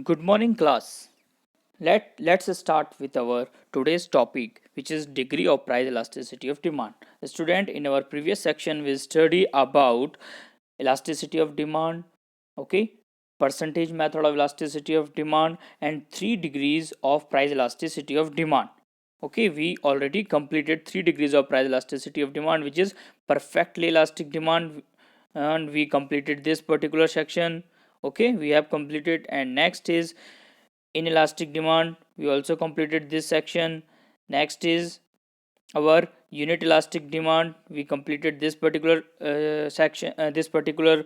Good morning, class. Let's start with our today's topic, which is degree of price elasticity of demand. Student, in our previous section, we study about elasticity of demand, okay, percentage method of elasticity of demand, and 3 degrees of price elasticity of demand. Okay, we already completed 3 degrees of price elasticity of demand, which is perfectly elastic demand, and we completed this particular section. Okay, we have completed, and next is inelastic demand. We also completed this section. Next is our unit elastic demand. We completed this particular section, this particular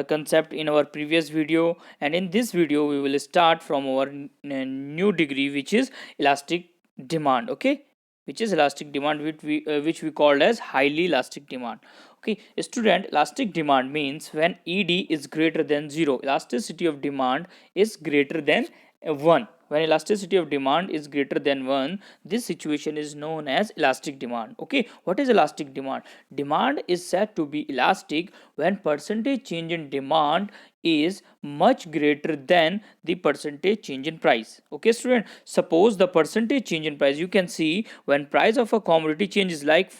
concept in our previous video, and in this video we will start from our new degree, which is elastic demand. Okay, which is elastic demand, which we called as highly elastic demand. Okay, student, elastic demand means when ed is greater than 0, elasticity of demand is greater than 1. When elasticity of demand is greater than 1, this situation is known as elastic demand. Okay, what is elastic demand? Demand is said to be elastic when percentage change in demand is much greater than the percentage change in price. Okay, student, suppose the percentage change in price, you can see when price of a commodity changes like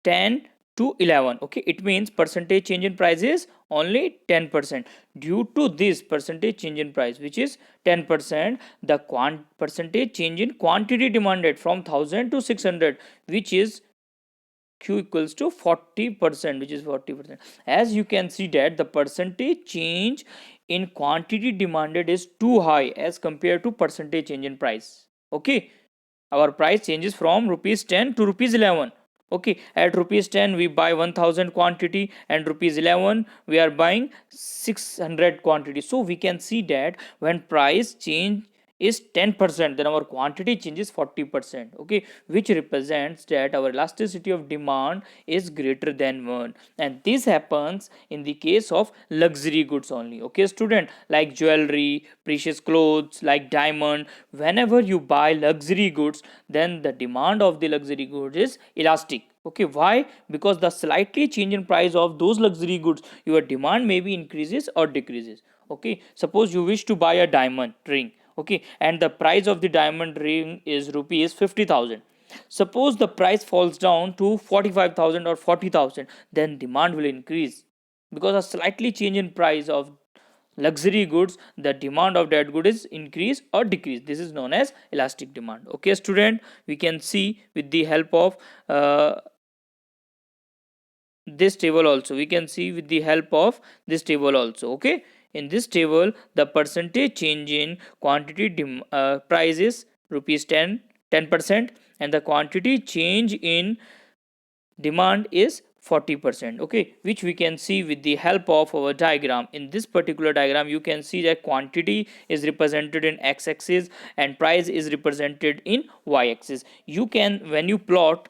10 to 11. Okay, it means percentage change in price is only 10%. Due to this percentage change in price, which is 10%, the percentage change in quantity demanded from 1000 to 600, which is q equals to 40%, which is 40%. As you can see that the percentage change in quantity demanded is too high as compared to percentage change in price. Okay, our price changes from rupees 10 to rupees 11. Okay, at rupees 10 we buy 1000 quantity, and rupees 11 we are buying 600 quantity. So we can see that when price change is 10%, then our quantity changes 40%. Okay, which represents that our elasticity of demand is greater than 1, and this happens in the case of luxury goods only. Okay, student, like jewelry, precious clothes, like diamond, whenever you buy luxury goods, then the demand of the luxury goods is elastic. Okay, why? Because the slightly change in price of those luxury goods, your demand maybe increases or decreases. Okay, suppose you wish to buy a diamond ring, okay, and the price of the diamond ring is rupees 50,000. Suppose the price falls down to 45,000 or 40,000, then demand will increase. Because a slightly change in price of luxury goods, the demand of that good is increase or decrease. This is known as elastic demand. Okay, student, we can see with the help of this table also, we can see with the help of this table also. Okay, in this table the percentage change in quantity price is rupees 10%, and the quantity change in demand is 40%. Okay, which we can see with the help of our diagram. In this particular diagram you can see that quantity is represented in x-axis and price is represented in y-axis. You can, when you plot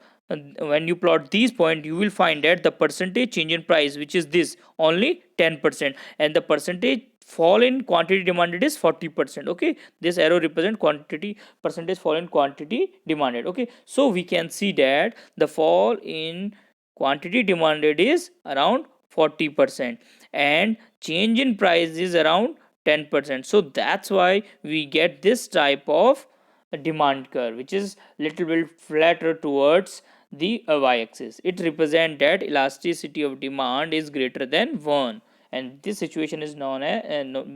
these points, you will find that the percentage change in price, which is this only 10%, and the percentage fall in quantity demanded is 40%. Okay, this arrow represent quantity, percentage fall in quantity demanded. Okay, so we can see that the fall in quantity demanded is around 40%, and change in price is around 10%. So that's why we get this type of demand curve, which is little bit flatter towards the y-axis. It represents that elasticity of demand is greater than 1, and this situation is known as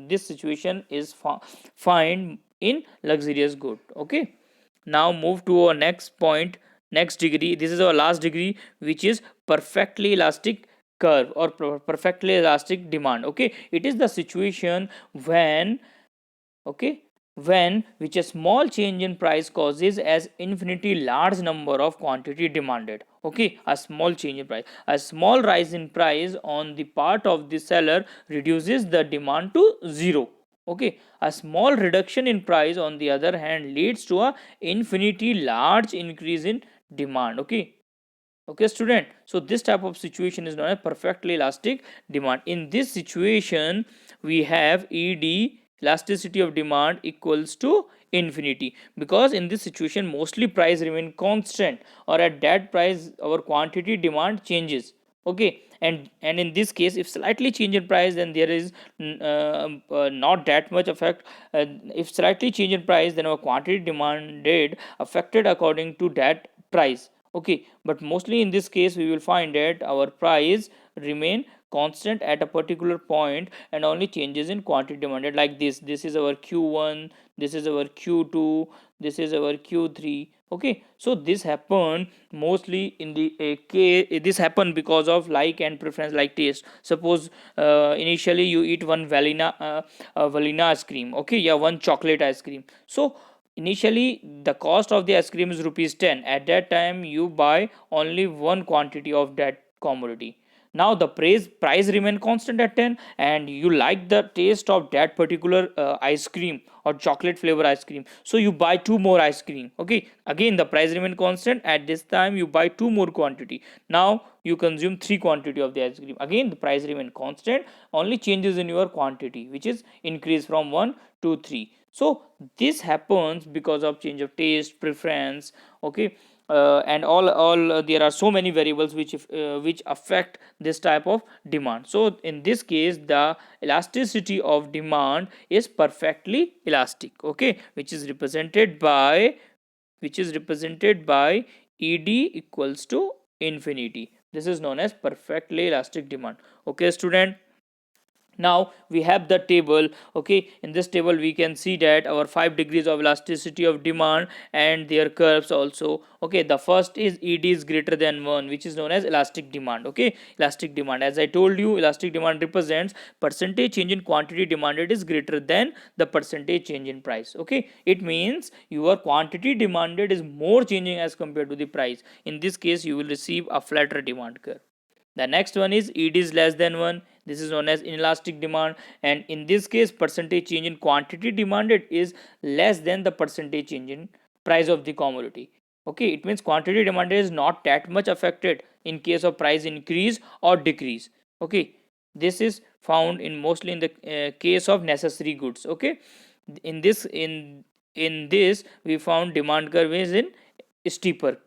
this situation is found in luxurious good. Okay, now move to our next point, next degree. This is our last degree, which is perfectly elastic curve or perfectly elastic demand. Okay, it is the situation when, okay, when which a small change in price causes as infinity large number of quantity demanded. Okay, a small change in price, a small rise in price on the part of the seller reduces the demand to 0. Okay, a small reduction in price on the other hand leads to a infinity large increase in demand. Okay, okay, student, so this type of situation is known as perfectly elastic demand. In this situation we have ed, elasticity of demand, equals to infinity, because in this situation mostly price remain constant, or at that price our quantity demand changes. Okay, and in this case, if slightly change in price, then there is not that much effect. If slightly change in price, then our quantity demanded affected according to that price. Okay, but mostly in this case we will find that our price remain constant at a particular point, and only changes in quantity demanded, like this is our q1, this is our q2, this is our q3. Okay, so this happened mostly in the case, this happened because of like and preference, like taste. Suppose initially you eat one vanilla ice cream. Okay, yeah, one chocolate ice cream. So initially the cost of the ice cream is rupees 10. At that time you buy only one quantity of that commodity. Now the price remain constant at 10, and you like the taste of that particular ice cream or chocolate flavor ice cream, so you buy two more ice cream. Okay, again the price remain constant, at this time you buy two more quantity. Now you consume three quantity of the ice cream, again the price remain constant, only changes in your quantity, which is increase from 1 to 3. So this happens because of change of taste preference. Okay, and all there are so many variables which affect this type of demand. So in this case the elasticity of demand is perfectly elastic. Okay, which is represented by ed equals to infinity. This is known as perfectly elastic demand. Okay student, now we have the table. Okay, in this table we can see that our 5 degrees of elasticity of demand and their curves also. Okay, the first is ed is greater than 1, which is known as elastic demand. Okay, elastic demand, as I told you, elastic demand represents percentage change in quantity demanded is greater than the percentage change in price. Okay, it means your quantity demanded is more changing as compared to the price. In this case you will receive a flatter demand curve. The next one is ed is less than 1. This is known as inelastic demand, and in this case percentage change in quantity demanded is less than the percentage change in price of the commodity. Okay, it means quantity demanded is not that much affected in case of price increase or decrease. Okay, this is found in mostly in the case of necessary goods. Okay, in this we found demand curve is in steeper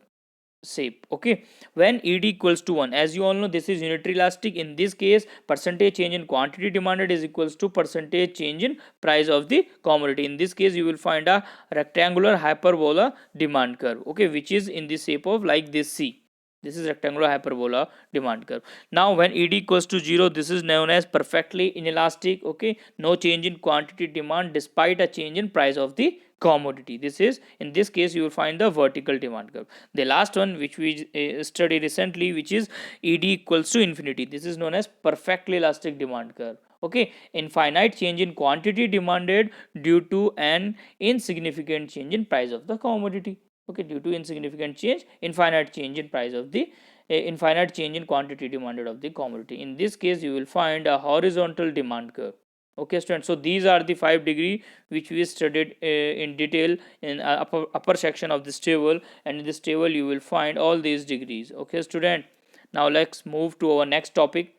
shape. Okay, when ed equals to 1, as you all know this is unitary elastic. In this case percentage change in quantity demanded is equals to percentage change in price of the commodity. In this case you will find a rectangular hyperbola demand curve. Okay, which is in the shape of like this c. This is rectangular hyperbola demand curve. Now when ed equals to 0, this is known as perfectly inelastic. Okay, no change in quantity demand despite a change in price of the commodity. This is, in this case you will find the vertical demand curve. The last one which we studied recently, which is ed equals to infinity, this is known as perfectly elastic demand curve. Okay, infinite change in quantity demanded due to an insignificant change in price of the commodity. Okay, due to insignificant change, infinite change in price of the infinite change in quantity demanded of the commodity. In this case you will find a horizontal demand curve. Okay students, so these are the 5 degree which we studied in detail in upper section of this table, and in this table you will find all these degrees. Okay student, now let's move to our next topic,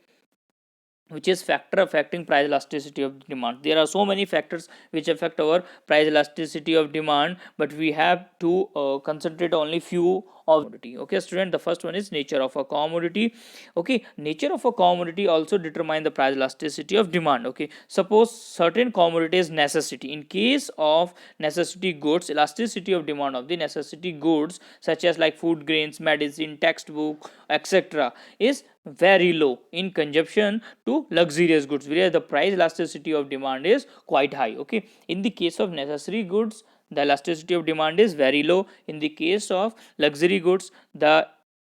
which is factor affecting price elasticity of demand. There are so many factors which affect our price elasticity of demand, but we have to concentrate only few of commodity. Okay student, the first one is nature of a commodity. Okay, nature of a commodity also determine the price elasticity of demand. Okay, suppose certain commodity is necessity. In case of necessity goods, elasticity of demand of the necessity goods such as like food grains, medicine, textbook, etc. is very low in consumption to luxurious goods, whereas the price elasticity of demand is quite high. Okay, in the case of necessary goods the elasticity of demand is very low. In the case of luxury goods the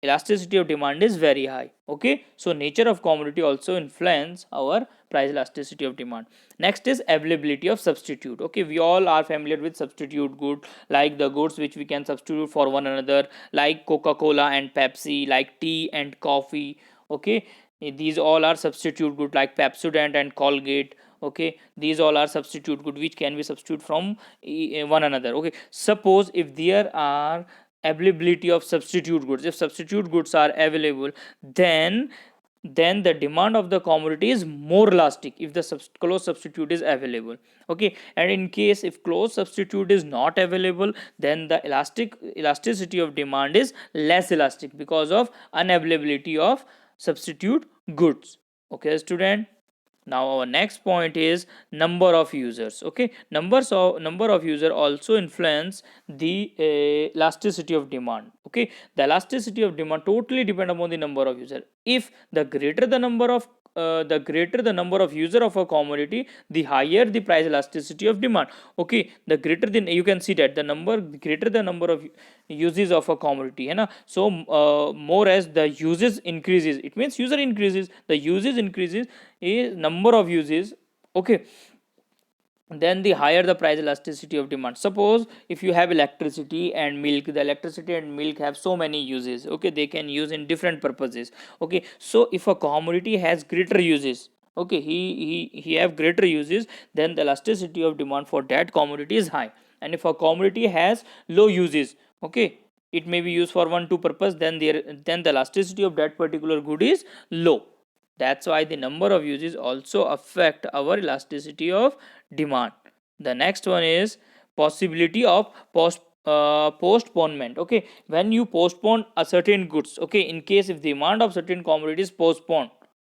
elasticity of demand is very high. Okay, so nature of commodity also influence our price elasticity of demand. Next is availability of substitute. Okay, we all are familiar with substitute good, like the goods which we can substitute for one another, like coca-cola and pepsi, like tea and coffee. Okay, these all are substitute good, like pepsodent and colgate. Okay, these all are substitute good which can be substitute from one another. Okay, suppose if there are availability of substitute goods, if substitute goods are available, then the demand of the commodity is more elastic if the close substitute is available. Okay, and in case if close substitute is not available, then the elasticity of demand is less elastic because of unavailability of substitute goods. Okay, student. Now our next point is number of users. Okay, number of user also influence the elasticity of demand. Okay, the elasticity of demand totally depend upon the number of user. If the greater the number of user of a commodity, the higher the price elasticity of demand. Okay, the greater than, you can see that the greater the number of uses of a commodity, है ना. So more as the uses increases, it means user increases, the uses increases, a number of uses. Okay, then the higher the price elasticity of demand. Suppose if you have electricity and milk, the electricity and milk have so many uses. Okay, they can use in different purposes. Okay, so if a commodity has greater uses, okay, he have greater uses, then the elasticity of demand for that commodity is high. And if a commodity has low uses, okay, it may be used for one two purpose, then the elasticity of that particular good is low. That's why the number of uses also affect our elasticity of demand. The next one is possibility of postponement. Okay, when you postpone a certain goods, okay, in case if demand of certain commodities postponed,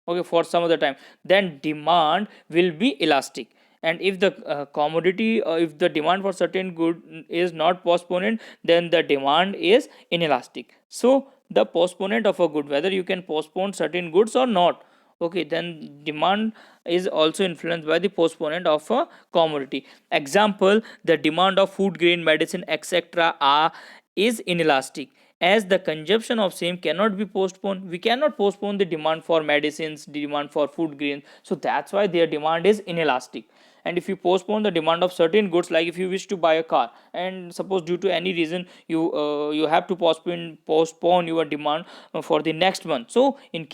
okay, for some other time, then demand will be elastic. And if the commodity, if the demand for certain good is not postponed, then the demand is inelastic. So the postponement of a good, whether you can postpone certain goods or not, okay, then demand is also influenced by the postponement of a commodity. Example, the demand of food grain, medicine, etc. are is inelastic, as the consumption of same cannot be postponed. We cannot postpone the demand for medicines, demand for food grains, so that's why their demand is inelastic. And if you postpone the demand of certain goods, like if you wish to buy a car, and suppose due to any reason you have to postpone your demand for the next month, so in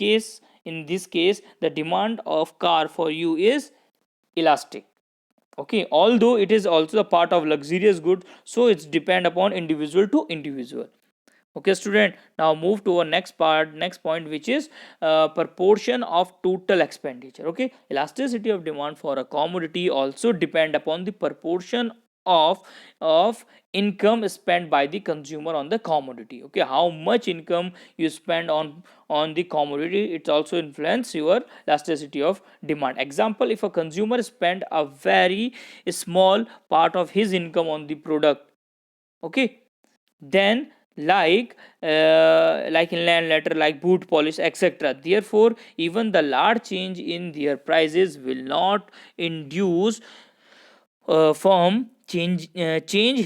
this case the demand of car for you is elastic. Okay, although it is also a part of luxurious good, so it's depend upon individual to individual. Okay, student, now move to our next point, which is proportion of total expenditure. Okay, elasticity of demand for a commodity also depend upon the proportion of of income spent by the consumer on the commodity. Okay, how much income you spend on the commodity, it also influence your elasticity of demand. Example, if a consumer spend a very small part of his income on the product, okay, then like in land letter, like boot polish, etc., therefore even the large change in their prices will not induce change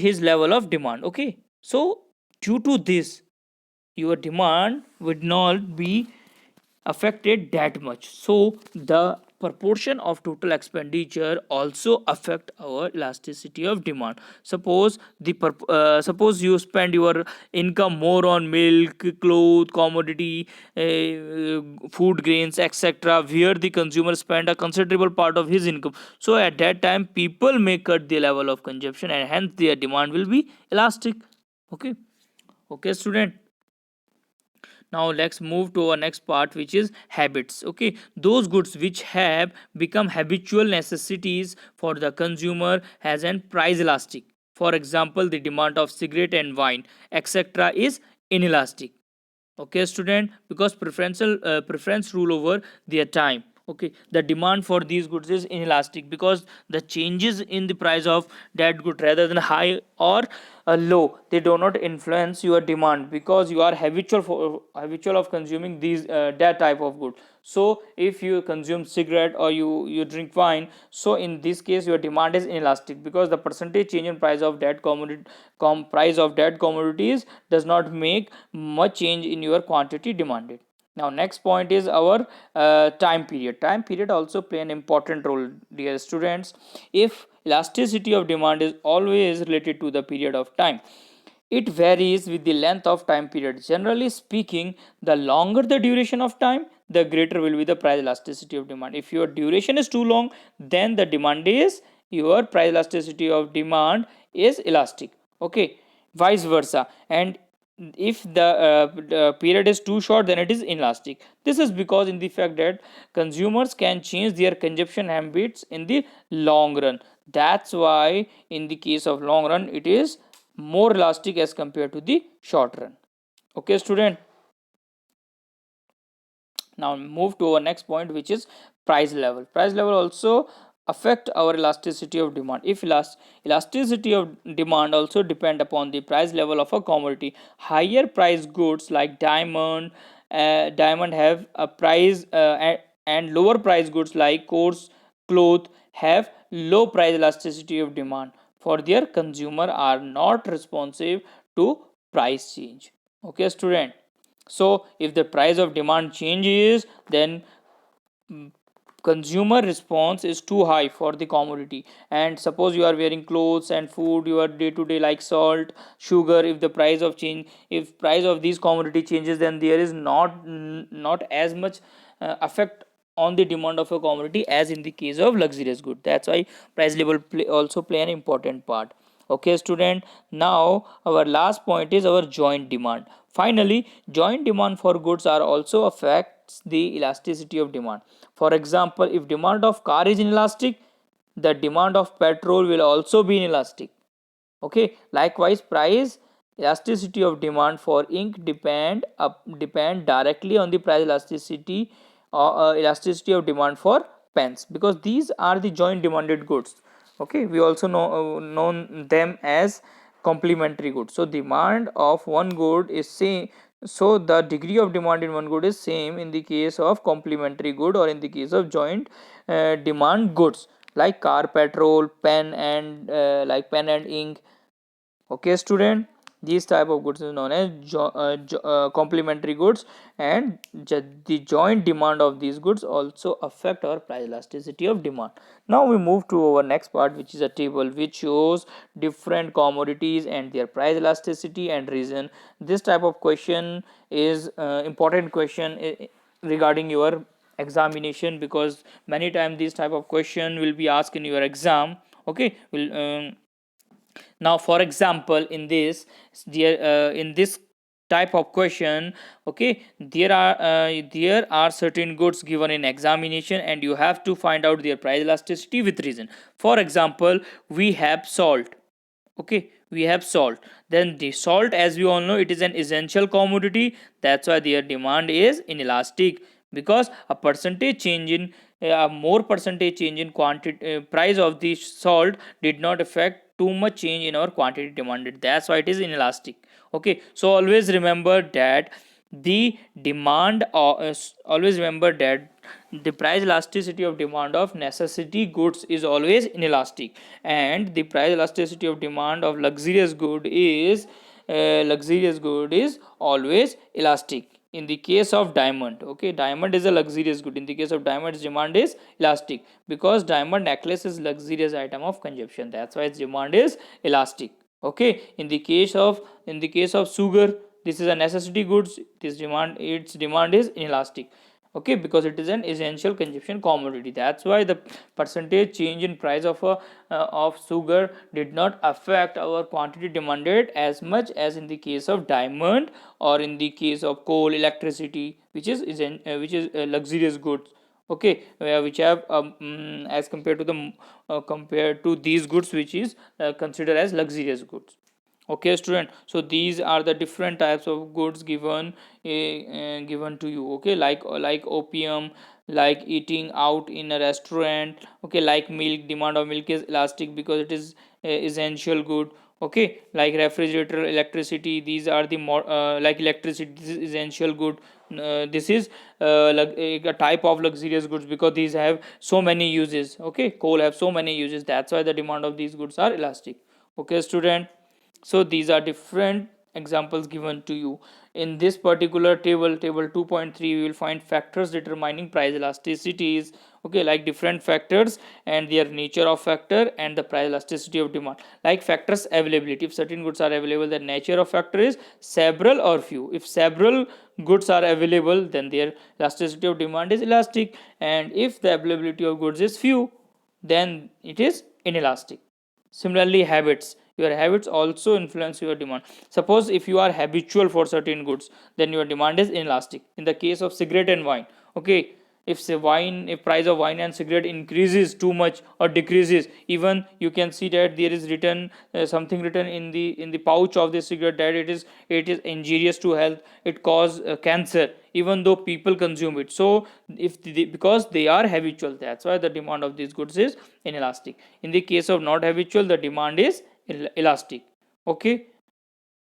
his level of demand. Okay, so due to this, your demand would not be affected that much. So the proportion of total expenditure also affect our elasticity of demand. Suppose you spend your income more on milk, cloth, commodity, food grains, etc., where the consumer spend a considerable part of his income, so at that time people may cut the level of consumption, and hence their demand will be elastic. Okay, okay, student. Now let's move to our next part, which is habits. Okay, those goods which have become habitual necessities for the consumer has an price elastic. For example, the demand of cigarette and wine, etc., is inelastic. Okay, student, because preference rule over their time. Okay, the demand for these goods is inelastic, because the changes in the price of that good, rather than high or low, they do not influence your demand, because you are habitual of consuming these that type of good. So if you consume cigarette or you drink wine, so in this case your demand is inelastic, because the percentage change in price of that price of that commodities does not make much change in your quantity demanded. Now next point is our time period also play an important role, dear students. If elasticity of demand is always related to the period of time, it varies with the length of time period. Generally speaking, the longer the duration of time, the greater will be the price elasticity of demand. If your duration is too long, then the demand is, your price elasticity of demand is elastic. Okay, vice versa. And if the period is too short, then it is inelastic. This is because in the fact that consumers can change their consumption habits in the long run. That's why in the case of long run, it is more elastic as compared to the short run. Okay, student. Now move to our next point, which is price level. Price level also affect our elasticity of demand. If elasticity of demand also depend upon the price level of a commodity. Higher price goods like diamond have a price, and lower price goods like coarse cloth have low price elasticity of demand, for their consumer are not responsive to price change. Okay, student. So if the price of demand changes, then consumer response is too high for the commodity. And suppose you are wearing clothes and food, your day to day, like salt, sugar, if the price of change, if price of these commodity changes, then there is not as much effect on the demand of a commodity as in the case of luxurious good. That's why price level also play an important part. Okay, student. Now our last point is our joint demand. Finally, joint demand for goods are also affects the elasticity of demand. For example, if demand of car is inelastic, the demand of petrol will also be inelastic. Okay, likewise price elasticity of demand for ink depend directly on the price elasticity or elasticity of demand for pens, because these are the joint demanded goods. Okay, we also know them as complementary goods. So demand of one good is same, so the degree of demand in one good is same in the case of complementary good or in the case of joint demand goods, like car, petrol, pen, and like pen and ink. Okay, student. These type of goods is known as complementary goods, and the joint demand of these goods also affect our price elasticity of demand. Now we move to our next part, which is a table which shows different commodities and their price elasticity and reason. This type of question is important question regarding your examination, because many times this type of question will be asked in your exam. Okay, will now for example, in this type of question, okay, there are certain goods given in examination, and you have to find out their price elasticity with reason. For example, we have salt. Okay, we have salt. Then the salt, as we all know, it is an essential commodity. That's why their demand is inelastic, because a percentage change in a more percentage change in quantity price of the salt did not affect too much change in our quantity demanded. That's why it is inelastic. Okay, so always remember that the demand always remember that the price elasticity of demand of necessity goods is always inelastic, and the price elasticity of demand of luxurious good is always elastic. In the case of diamond, okay, diamond is a luxurious good. In the case of diamond's demand is elastic, because diamond necklace is luxurious item of consumption. That's why its demand is elastic. Okay, in the case of sugar, this is a necessity goods. Its demand is inelastic. Okay, because it is an essential consumption commodity. That's why the percentage change in price of sugar did not affect our quantity demanded as much as in the case of diamond, or in the case of coal, electricity, which is luxurious goods. Okay, which have as compared to these goods, which is considered as luxurious goods. Okay, student. So these are the different types of goods given to you. Okay, like opium, like eating out in a restaurant. Okay, like milk, demand of milk is elastic because it is essential good. Okay, like refrigerator, electricity, these are the more like electricity, this is essential good. This is a type of luxurious goods, because these have so many uses. Okay, coal have so many uses. That's why the demand of these goods are elastic. Okay, student. So these are different examples given to you in this particular table 2.3. We will find factors determining price elasticities. Okay, like different factors and their nature of factor and the price elasticity of demand. Like factors availability, if certain goods are available, the nature of factor is several or few. If several goods are available, then their elasticity of demand is elastic, and if the availability of goods is few, then it is inelastic. Similarly, habits, your habits also influence your demand. Suppose if you are habitual for certain goods, then your demand is inelastic. In the case of cigarette and wine, okay, if say wine, if price of wine and cigarette increases too much or decreases, even you can see that there is written something written in the pouch of the cigarette that it is injurious to health, it cause cancer, even though people consume it. So if because they are habitual, that's why the demand of these goods is inelastic. In the case of not habitual, the demand is elastic. Okay.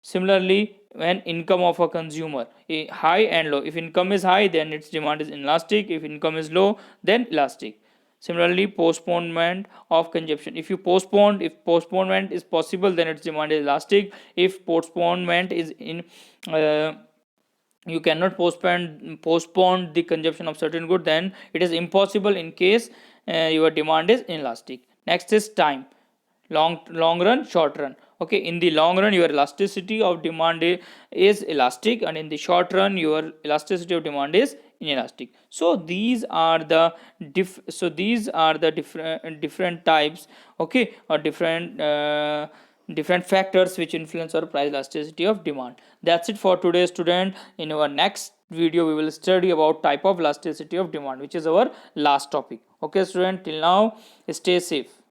Similarly, when income of a consumer high and low, if income is high, then its demand is inelastic. If income is low, then elastic. Similarly, postponement of consumption. If you postpone, if postponement is possible, then its demand is elastic. If postponement is in uh, you cannot postpone the consumption of certain good, then it is impossible. In case your demand is inelastic. Next is time, long run, short run. Okay, in the long run your elasticity of demand is elastic, and in the short run your elasticity of demand is inelastic. So these are the different types, okay, or different factors which influence our price elasticity of demand. That's it for today, student. In our next video we will study about type of elasticity of demand, which is our last topic. Okay, student, till now stay safe.